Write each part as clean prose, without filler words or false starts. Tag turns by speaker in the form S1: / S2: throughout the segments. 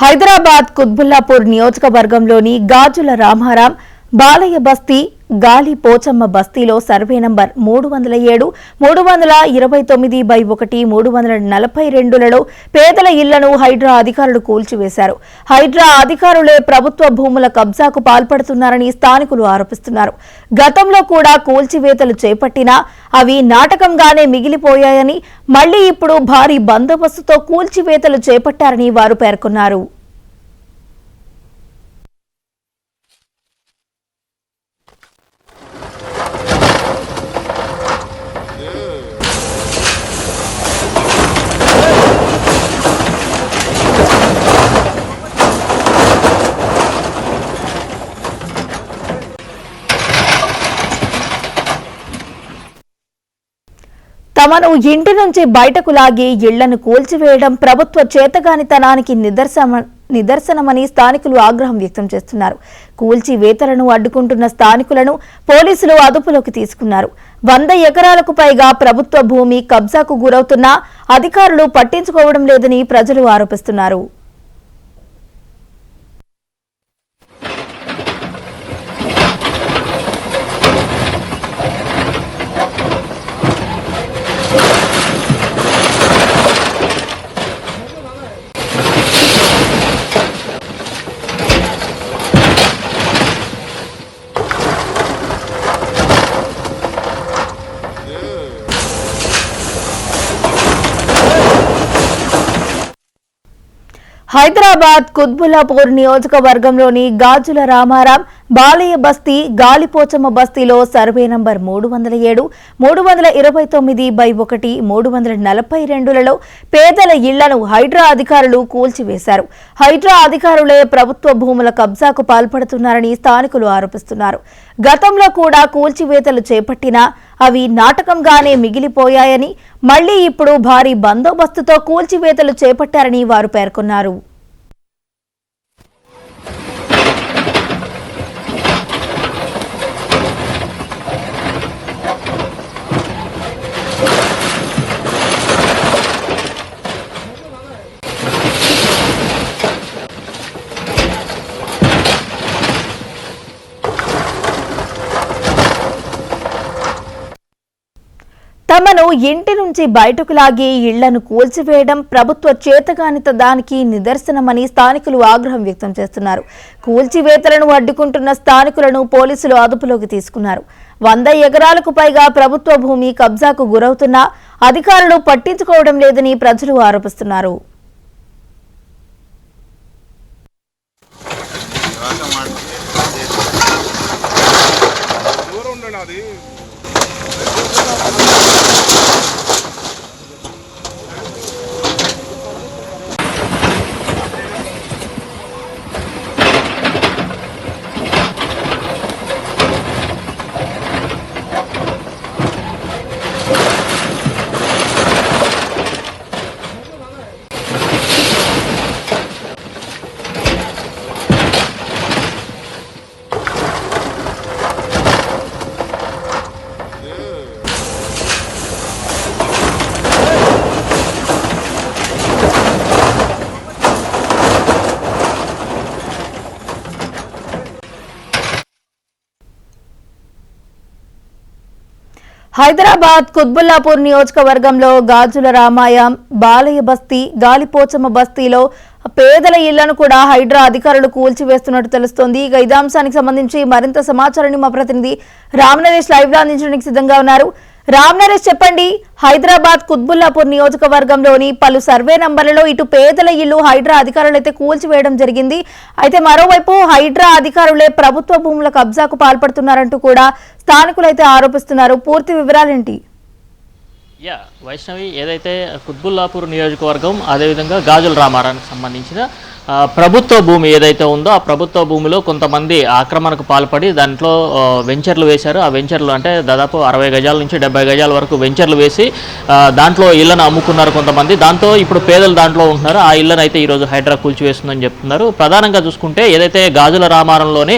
S1: హైదరాబాద్ కుత్బుల్లాపూర్ నియోజకవర్గంలోని గాజుల రామారాం బాలయ్య బస్తీ గాలి పోచమ్మ బస్తీలో సర్వే నంబర్ 307, 329/1, 342లలో పేదల ఇళ్లను హైడ్రా అధికారులు కూల్చివేశారు. హైడ్రా అధికారులే ప్రభుత్వ భూముల కబ్జాకు పాల్పడుతున్నారని స్థానికులు ఆరోపిస్తున్నారు. గతంలో కూడా కూల్చివేతలు చేపట్టినా అవి నాటకంగానే మిగిలిపోయాయని, మళ్లీ ఇప్పుడు భారీ బందోబస్తుతో కూల్చివేతలు చేపట్టారని వారు పేర్కొన్నారు. తమను ఇంటి నుంచి బయటకు లాగి ఇళ్లను కూల్చివేయడం ప్రభుత్వ చేతగానితనానికి నిదర్శనమని స్థానికులు ఆగ్రహం వ్యక్తం చేస్తున్నారు. కూల్చివేతలను అడ్డుకుంటున్న స్థానికులను పోలీసులు అదుపులోకి తీసుకున్నారు. 100 ఎకరాలకు పైగా ప్రభుత్వ భూమి కబ్జాకు గురవుతున్నా అధికారులు పట్టించుకోవడం లేదని ప్రజలు ఆరోపిస్తున్నారు. హైదరాబాద్ కుత్బుల్లాపూర్ నియోజకవర్గంలోని గాజుల రామారాం బాలయ్య బస్తీ గాలిపోచమ్మ బస్తీలో సర్వే నంబర్ 307, 329/1, 342లలో పేదల ఇళ్లను హైడ్రా అధికారులు కూల్చివేశారు. హైడ్రా అధికారులే ప్రభుత్వ భూముల కబ్జాకు పాల్పడుతున్నారని స్థానికులు ఆరోపిస్తున్నారు. గతంలో కూడా కూల్చివేతలు చేపట్టినా అవి నాటకంగానే మిగిలిపోయాయని, మళ్లీ ఇప్పుడు భారీ బందోబస్తుతో కూల్చివేతలు చేపట్టారని వారు పేర్కొన్నారు. తమను ఇంటి నుంచి బయటకు లాగి ఇళ్లను కూల్చివేయడం ప్రభుత్వ చేతగానితనానికి నిదర్శనమని స్థానికులు ఆగ్రహం వ్యక్తం చేస్తున్నారు. కూల్చివేతలను అడ్డుకుంటున్న స్థానికులను పోలీసులు అదుపులోకి తీసుకున్నారు. 100 ఎకరాలకు పైగా ప్రభుత్వ భూమి కబ్జాకు గురవుతున్నా అధికారులు పట్టించుకోవడం లేదని ప్రజలు ఆరోపిస్తున్నారు. హైదరాబాద్ కుత్బుల్లాపూర్ నియోజకవర్గంలో గాజుల రామాయం బాలయ్య బస్తీ గాలిపోచమ్మ బస్తీలో పేదల ఇళ్లను కూడా హైడ్రా అధికారులు కూల్చివేస్తున్నట్టు తెలుస్తోంది. ఇక ఇదే అంశానికి సంబంధించి మరింత సమాచారాన్ని మా ప్రతినిధి రామ్నరేష్ లైవ్ లో అందించడానికి సిద్ధంగా ఉన్నారు. రామ్నరేష్, చెప్పండి, హైదరాబాద్ కుత్బుల్లాపూర్ నియోజకవర్గంలోని పలు సర్వే నంబర్లలో ఇటు పేదల ఇళ్లు హైడ్రా అధికారులు అయితే కూల్చివేయడం జరిగింది. అయితే మరోవైపు హైడ్రా అధికారులే ప్రభుత్వ భూముల కబ్జాకు పాల్పడుతున్నారంటూ కూడా స్థానికులైతే ఆరోపిస్తున్నారు. పూర్తి వివరాలేంటి?
S2: వైష్ణవి, ఏదైతే కుత్బుల్లాపూర్ నియోజకవర్గం అదేవిధంగా గాజుల రామారానికి సంబంధించిన ప్రభుత్వ భూమి ఏదైతే ఉందో ఆ ప్రభుత్వ భూమిలో కొంతమంది ఆక్రమణకు పాల్పడి దాంట్లో వెంచర్లు వేశారు. ఆ వెంచర్లు అంటే దాదాపు 60 గజాల నుంచి 70 గజాల వరకు వెంచర్లు వేసి దాంట్లో ఇళ్లను అమ్ముకున్నారు కొంతమంది. దాంతో ఇప్పుడు పేదలు దాంట్లో ఉంటున్నారు. ఆ ఇళ్లను అయితే ఈరోజు హైడ్రా కూల్చివేస్తుందని చెప్తున్నారు. ప్రధానంగా చూసుకుంటే ఏదైతే గాజుల రామారంలోని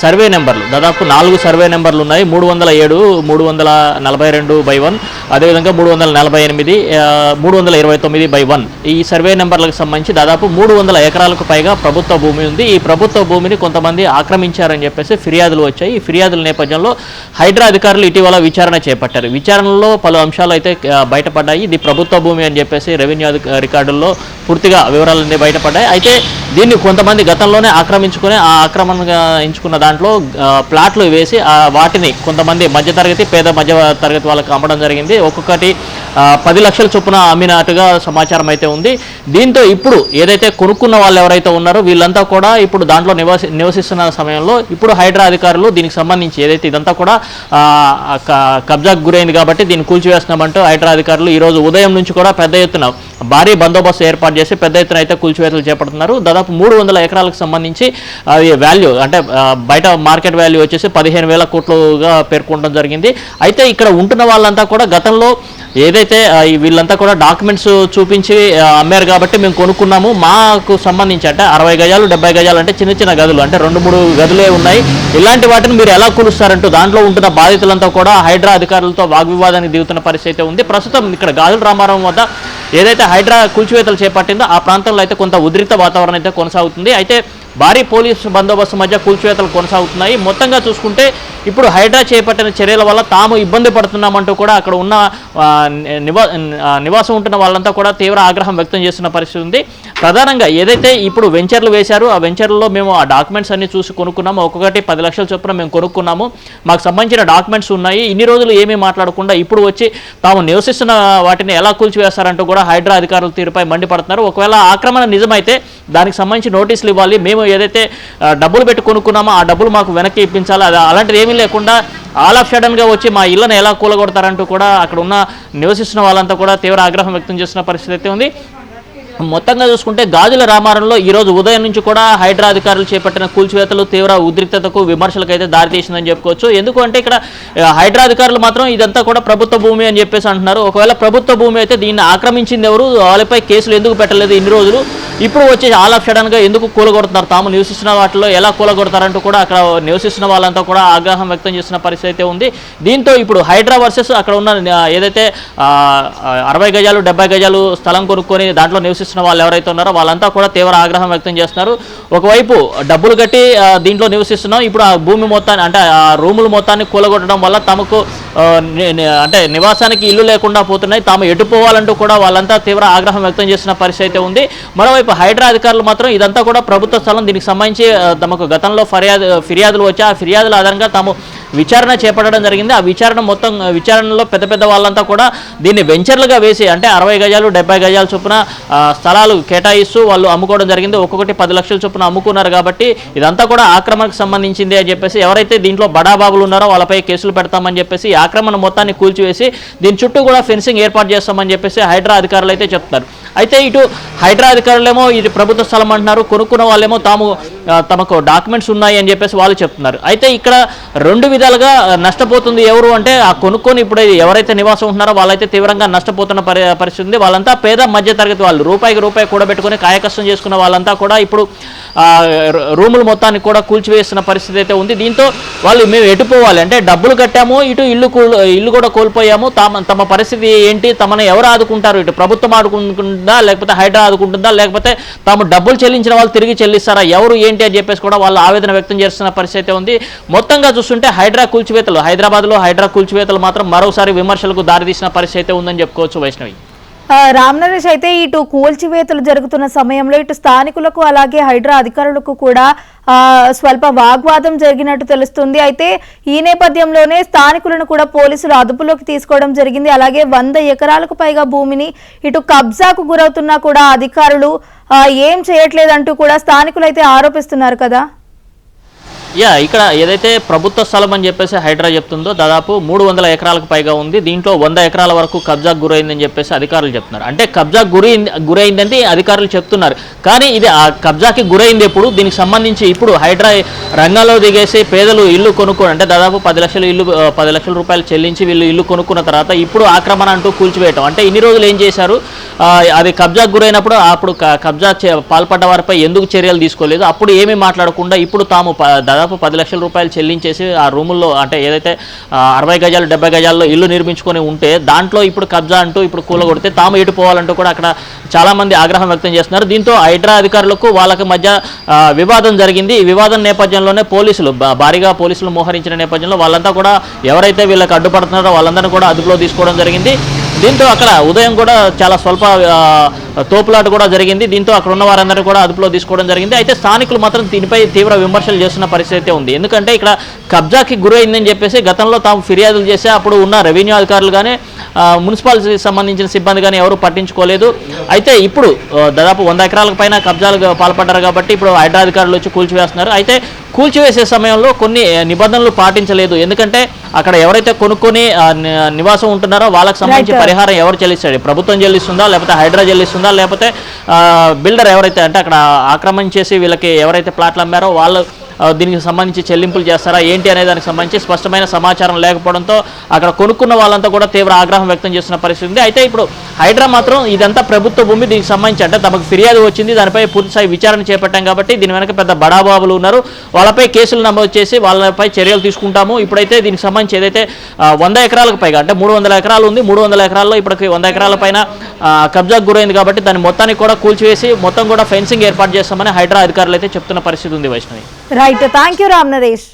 S2: సర్వే నెంబర్లు దాదాపు 4 సర్వే నెంబర్లు ఉన్నాయి. 307, 342/1, అదేవిధంగా 348, 329/1 ఈ సర్వే నెంబర్లకు సంబంధించి దాదాపు 300 ఎకరాలకు పైగా ప్రభుత్వ భూమి ఉంది. ఈ ప్రభుత్వ భూమిని కొంతమంది ఆక్రమించారని చెప్పేసి ఫిర్యాదులు వచ్చాయి. ఈ ఫిర్యాదుల నేపథ్యంలో హైడ్రా అధికారులు ఇటీవల విచారణ చేపట్టారు. విచారణలో పలు అంశాలు అయితే బయటపడ్డాయి. ఇది ప్రభుత్వ భూమి అని చెప్పేసి రెవెన్యూ రికార్డుల్లో పూర్తిగా వివరాలన్నీ బయటపడ్డాయి. అయితే దీన్ని కొంతమంది గతంలోనే ఆక్రమించుకుని ఆ ఆక్రమణగా ఎంచుకున్న దాంట్లో ప్లాట్లు వేసి వాటిని కొంతమంది మధ్యతరగతి పేద మధ్య తరగతి వాళ్ళకి అమ్మడం జరిగింది. ఒక్కొక్కటి 10 లక్షల చొప్పున అమ్మినట్టుగా సమాచారం అయితే ఉంది. దీంతో ఇప్పుడు ఏదైతే కొనుక్కున్న వాళ్ళు ఎవరైతే ఉన్నారో వీళ్ళంతా కూడా ఇప్పుడు దాంట్లో నివసిస్తున్న సమయంలో ఇప్పుడు హైడ్రా అధికారులు దీనికి సంబంధించి ఏదైతే ఇదంతా కూడా కబ్జాకు గురైంది కాబట్టి దీన్ని కూల్చివేస్తున్నామంటూ హైడ్రా అధికారులు ఈరోజు ఉదయం నుంచి కూడా పెద్ద ఎత్తున భారీ బందోబస్తు ఏర్పాటు చేసి పెద్ద ఎత్తున అయితే కూల్చివేతలు చేపడుతున్నారు. దాదాపు 300 ఎకరాలకు సంబంధించి అది వాల్యూ అంటే బయట మార్కెట్ వాల్యూ వచ్చేసి 15,000 కోట్లుగా పేర్కొనడం జరిగింది. అయితే ఇక్కడ ఉంటున్న వాళ్ళంతా కూడా గతంలో ఏదైతే వీళ్ళంతా కూడా డాక్యుమెంట్స్ చూపించి అమ్మారు కాబట్టి మేము కొనుక్కున్నాము, మాకు సంబంధించి అంటే 60 గజాలు 70 గజాలు అంటే చిన్న చిన్న గదులు అంటే 2-3 గదులే ఉన్నాయి, ఇలాంటి వాటిని మీరు ఎలా కూలుస్తారంటూ దాంట్లో ఉంటున్న బాధితులంతా కూడా హైడ్రా అధికారులతో వాగ్వివాదానికి దిగుతున్న పరిస్థితి ఉంది. ప్రస్తుతం ఇక్కడ గాజుల రామారం వద్ద ఏదైతే హైడ్రా కూల్చివేతలు చేపట్టిందో ఆ ప్రాంతంలో అయితే కొంత ఉద్రిక్త వాతావరణం అయితే కొనసాగుతుంది. అయితే భారీ పోలీసు బందోబస్తు మధ్య కూల్చివేతలు కొనసాగుతున్నాయి. మొత్తంగా చూసుకుంటే ఇప్పుడు హైడ్రా చేపట్టిన చర్యల వల్ల తాము ఇబ్బంది పడుతున్నామంటూ కూడా అక్కడ ఉన్న నివాసం ఉంటున్న వాళ్ళంతా కూడా తీవ్ర ఆగ్రహం వ్యక్తం చేస్తున్న పరిస్థితి ఉంది. ప్రధానంగా ఏదైతే ఇప్పుడు వెంచర్లు వేశారో ఆ వెంచర్లలో మేము ఆ డాక్యుమెంట్స్ అన్ని చూసి కొనుక్కున్నాము, ఒక్కొక్కటి 10 లక్షల చొప్పున మేము కొనుక్కున్నాము, మాకు సంబంధించిన డాక్యుమెంట్స్ ఉన్నాయి, ఇన్ని రోజులు ఏమీ మాట్లాడకుండా ఇప్పుడు వచ్చి తాము నివసిస్తున్న వాటిని ఎలా కూల్చివేస్తారంటూ కూడా హైడ్రా అధికారుల తీరుపై మండిపడుతున్నారు. ఒకవేళ ఆక్రమణ నిజమైతే దానికి సంబంధించి నోటీసులు ఇవ్వాలి, మేము ఏదైతే డబ్బులు పెట్టి కొనుక్కున్నామో ఆ డబ్బులు మాకు వెనక్కి ఇప్పించాలి, అది అలాంటిది ఏమీ లేకుండా ఆల్ ఆఫ్ సడన్గా వచ్చి మా ఇళ్లను ఎలా కూలగొడతారంటూ కూడా అక్కడ ఉన్న నివసిస్తున్న వాళ్ళంతా కూడా తీవ్ర ఆగ్రహం వ్యక్తం చేస్తున్న పరిస్థితి అయితే ఉంది. మొత్తంగా చూసుకుంటే గాజుల రామారంలో ఈరోజు ఉదయం నుంచి కూడా హైడ్రా అధికారులు చేపట్టిన కూల్చివేతలు తీవ్ర ఉద్రిక్తతకు విమర్శలకు అయితే దారితీసిందని చెప్పుకోవచ్చు. ఎందుకంటే ఇక్కడ హైడ్రా అధికారులు మాత్రం ఇదంతా కూడా ప్రభుత్వ భూమి అని చెప్పేసి అంటున్నారు. ఒకవేళ ప్రభుత్వ భూమి అయితే దీన్ని ఆక్రమించింది ఎవరు, వాళ్ళపై కేసులు ఎందుకు పెట్టలేదు ఇన్ని రోజులు, ఇప్పుడు వచ్చి ఆల్ ఆఫ్ సడన్గా ఎందుకు కూలగొడుతున్నారు, తాము నివసిస్తున్న వాటిలో ఎలా కూలగొడతారంటూ కూడా అక్కడ నివసిస్తున్న వాళ్ళంతా కూడా ఆగ్రహం వ్యక్తం చేస్తున్న పరిస్థితి అయితే ఉంది. దీంతో ఇప్పుడు హైడ్రా వర్సెస్ అక్కడ ఉన్న ఏదైతే 60 గజాలు 70 గజాలు స్థలం కొనుక్కొని దాంట్లో నివసిస్తున్న వాళ్ళు ఎవరైతే ఉన్నారో వాళ్ళంతా కూడా తీవ్ర ఆగ్రహం వ్యక్తం చేస్తున్నారు. ఒకవైపు డబ్బులు కట్టి దీంట్లో నివసిస్తున్నాం, ఇప్పుడు ఆ భూమి మొత్తాన్ని అంటే ఆ రూముల మొత్తాన్ని కూలగొట్టడం వల్ల తమకు అంటే నివాసానికి ఇల్లు లేకుండా పోతున్నాయి, తాము ఎటుపోవాలంటూ కూడా వాళ్ళంతా తీవ్ర ఆగ్రహం వ్యక్తం చేస్తున్న పరిస్థితి అయితే ఉంది. మరోవైపు హైడ్రా అధికారులు మాత్రం ఇదంతా కూడా ప్రభుత్వ స్థలం, దీనికి సంబంధించి తమకు గతంలో ఫిర్యాదులు వచ్చి ఆ ఫిర్యాదుల ఆధారంగా తాము విచారణ చేపట్టడం జరిగింది. ఆ విచారణలో పెద్ద పెద్ద వాళ్ళంతా కూడా దీన్ని వెంచర్లుగా వేసి అంటే 60 గజాలు 70 గజాల చొప్పున స్థలాలు కేటాయిస్తూ వాళ్ళు అమ్ముకోవడం జరిగింది. ఒక్కొక్కటి 10 లక్షల చొప్పున అమ్ముకున్నారు కాబట్టి ఇదంతా కూడా ఆక్రమణకు సంబంధించింది అని చెప్పేసి ఎవరైతే దీంట్లో బడాబాబులు ఉన్నారో వాళ్ళపై కేసులు పెడతామని చెప్పేసి ఈ ఆక్రమణ మొత్తాన్ని కూల్చివేసి దీని చుట్టూ కూడా ఫెన్సింగ్ ఏర్పాటు చేస్తామని చెప్పేసి హైడ్రా అధికారులు అయితే చెప్తారు. అయితే ఇటు హైడ్రా అధికారులేమో ఇది ప్రభుత్వ స్థలం అంటున్నారు, కొనుక్కున్న వాళ్ళేమో తమకు డాక్యుమెంట్స్ ఉన్నాయి అని చెప్పేసి వాళ్ళు చెప్తున్నారు. అయితే ఇక్కడ 2 విధాలుగా నష్టపోతుంది ఎవరు అంటే ఆ కొనుక్కొని ఇప్పుడు ఎవరైతే నివాసం ఉంటున్నారో వాళ్ళైతే తీవ్రంగా నష్టపోతున్న పరిస్థితి ఉంది. వాళ్ళంతా పేద మధ్య తరగతి వాళ్ళు, రూపాయికి రూపాయి కూడబెట్టుకుని కాయకష్టం చేసుకున్న వాళ్ళంతా కూడా ఇప్పుడు రూముల మొత్తాన్ని కూడా కూల్చివేస్తున్న పరిస్థితి అయితే ఉంది. దీంతో వాళ్ళు మేము ఎటుపోవాలి అంటే డబ్బులు కట్టాము, ఇటు ఇల్లు కూడా కోల్పోయాము, తమ పరిస్థితి ఏంటి, తమను ఎవరు ఆదుకుంటారు, ఇటు ప్రభుత్వం ఆదుకుంటుందా లేకపోతే హైడ్రా ఆదుకుంటుందా లేకపోతే తాము డబ్బులు చెల్లించిన వాళ్ళు తిరిగి చెల్లిస్తారా, ఎవరు ఏంటి అని చెప్పేసి కూడా వాళ్ళు ఆవేదన వ్యక్తం చేస్తున్న పరిస్థితి ఉంది. మొత్తంగా చూస్తుంటే హైడ్రా కూల్చివేతలు, హైదరాబాద్లో హైడ్రా కూల్చివేతలు మాత్రం మరోసారి విమర్శలకు దారితీసిన పరిస్థితి ఉందని చెప్పుకోవచ్చు. వైష్ణవి,
S1: రామ్ నరేష్, అయితే ఇటు కూల్చివేతలు జరుగుతున్న సమయంలో ఇటు స్థానికులకు అలాగే హైడ్రా అధికారులకు కూడా స్వల్ప వాగ్వాదం జరిగినట్టు తెలుస్తుంది. అయితే ఈ నేపథ్యంలోనే స్థానికులను కూడా పోలీసులు అదుపులోకి తీసుకోవడం జరిగింది. అలాగే 100 ఎకరాలకు పైగా భూమిని ఇటు కబ్జాకు గురవుతున్నా కూడా అధికారులు ఏం చేయట్లేదంటూ కూడా స్థానికులు అయితే ఆరోపిస్తున్నారు కదా.
S2: ఇక్కడ ఏదైతే ప్రభుత్వ స్థలం అని చెప్పేసి హైడ్రా చెప్తుందో దాదాపు 300 ఎకరాలకు పైగా ఉంది. దీంట్లో 100 ఎకరాల వరకు కబ్జాకు గురైందని చెప్పేసి అధికారులు చెప్తున్నారు. అంటే కబ్జాకు గురైందని అధికారులు చెప్తున్నారు. కానీ ఇది ఆ కబ్జాకి గురైంది ఎప్పుడు, దీనికి సంబంధించి ఇప్పుడు హైడ్రా రంగంలో దిగేసి పేదలు ఇల్లు కొనుక్కోని అంటే దాదాపు 10 లక్షల రూపాయలు చెల్లించి వీళ్ళు ఇల్లు కొనుక్కున్న తర్వాత ఇప్పుడు ఆక్రమణ అంటూ కూల్చివేయటం. అంటే ఇన్ని రోజులు ఏం చేశారు, అది కబ్జాకు గురైనప్పుడు అప్పుడు కబ్జా పాల్పడ్డ వారిపై ఎందుకు చర్యలు తీసుకోలేదు, అప్పుడు ఏమీ మాట్లాడకుండా ఇప్పుడు తాము దాదాపు 10 లక్షల రూపాయలు చెల్లించేసి ఆ రూముల్లో అంటే ఏదైతే 60 గజాలు 70 గజాల్లో ఇల్లు నిర్మించుకొని ఉంటే దాంట్లో ఇప్పుడు కబ్జా అంటూ ఇప్పుడు కూలగొడితే తాము ఎటుపోవాలంటూ కూడా అక్కడ చాలామంది ఆగ్రహం వ్యక్తం చేస్తున్నారు. దీంతో హైడ్రా అధికారులకు వాళ్ళకి మధ్య వివాదం జరిగింది. ఈ వివాదం నేపథ్యంలోనే భారీగా పోలీసులు మోహరించిన నేపథ్యంలో వాళ్ళంతా కూడా ఎవరైతే వీళ్ళకి అడ్డుపడుతున్నారో వాళ్ళందరినీ కూడా అదుపులో తీసుకోవడం జరిగింది. దీంతో అక్కడ ఉదయం కూడా చాలా స్వల్ప తోపులాట కూడా జరిగింది. దీంతో అక్కడ ఉన్న వారందరినీ కూడా అదుపులో తీసుకోవడం జరిగింది. అయితే స్థానికులు మాత్రం దీనిపై తీవ్ర విమర్శలు చేస్తున్న పరిస్థితి ఉంది. ఎందుకంటే ఇక్కడ కబ్జాకి గురైందని చెప్పేసి గతంలో తాము ఫిర్యాదులు చేస్తే అప్పుడు ఉన్న రెవెన్యూ అధికారులు కానీ మున్సిపాలిటీకి సంబంధించిన సిబ్బంది కానీ ఎవరు పట్టించుకోలేదు. అయితే ఇప్పుడు దాదాపు 100 ఎకరాలకు పైన కబ్జాలకు పాల్పడ్డారు కాబట్టి ఇప్పుడు హైడ్రా అధికారులు వచ్చి కూల్చివేస్తున్నారు. అయితే కూల్చివేసే సమయంలో కొన్ని నిబంధనలు పాటించలేదు. ఎందుకంటే అక్కడ ఎవరైతే కొనుక్కొని నివాసం ఉంటున్నారో వాళ్ళకి సంబంధించి పరిహారం ఎవరు చెల్లిస్తాడు, ప్రభుత్వం చెల్లిస్తుందా లేకపోతే హైడ్రా చెల్లిస్తుందా లేకపోతే బిల్డర్ ఎవరైతే అంటే అక్కడ ఆక్రమించేసి వీళ్ళకి ఎవరైతే ప్లాట్లు అమ్మారో వాళ్ళు దీనికి సంబంధించి చెల్లింపులు చేస్తారా ఏంటి అనే దానికి సంబంధించి స్పష్టమైన సమాచారం లేకపోవడంతో అక్కడ కొనుక్కున్న వాళ్ళంతా కూడా తీవ్ర ఆగ్రహం వ్యక్తం చేస్తున్న పరిస్థితి ఉంది. అయితే ఇప్పుడు హైడ్రా మాత్రం ఇదంతా ప్రభుత్వ భూమి, దీనికి సంబంధించి అంటే తమకు ఫిర్యాదు వచ్చింది, దానిపై పూర్తిస్థాయి విచారణ చేపట్టాం కాబట్టి దీని వెనక పెద్ద బడాబాబులు ఉన్నారు, వాళ్ళపై కేసులు నమోదు చేసి వాళ్ళపై చర్యలు తీసుకుంటాము. ఇప్పుడైతే దీనికి సంబంధించి ఏదైతే 100 ఎకరాలకు పైగా అంటే 300 ఎకరాలు ఉంది, 300 ఎకరాల్లో ఇప్పటికి 100 ఎకరాల పైన కబ్జాకు గురైంది కాబట్టి దాని మొత్తానికి కూడా కూల్చివేసి మొత్తం కూడా ఫెన్సింగ్ ఏర్పాటు చేస్తామని హైడ్రా అధికారులు అయితే చెప్తున్న పరిస్థితి ఉంది. Vaishnavi.
S1: Right, thank you Ram Naresh.